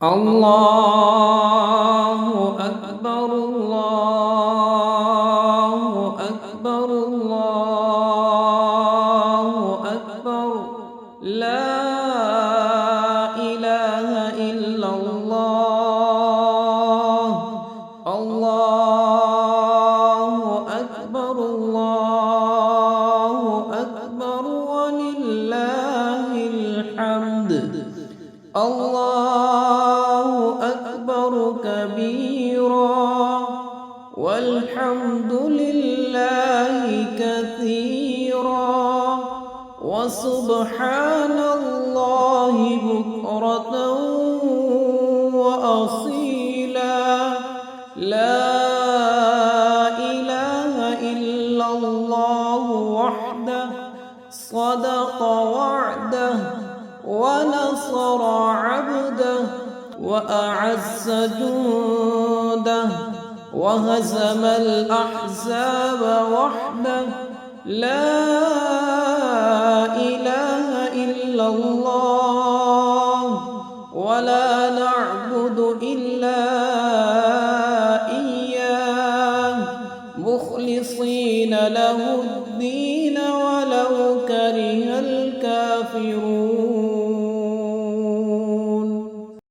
الله أكبر الله أكبر الله أكبر لا إله إلا الله الله أكبر الله أكبر ولله الحمد الله أكبر كبيرا والحمد لله كثيرا وسبحان الله بكرة وأصيلا لا إله إلا الله وحده صدق وعده ونصر عبده وأعز جنده وهزم الأحزاب وحده لا إله إلا الله ولا نعبد إلا إياه مخلصين له الدين ولو كره الكافرون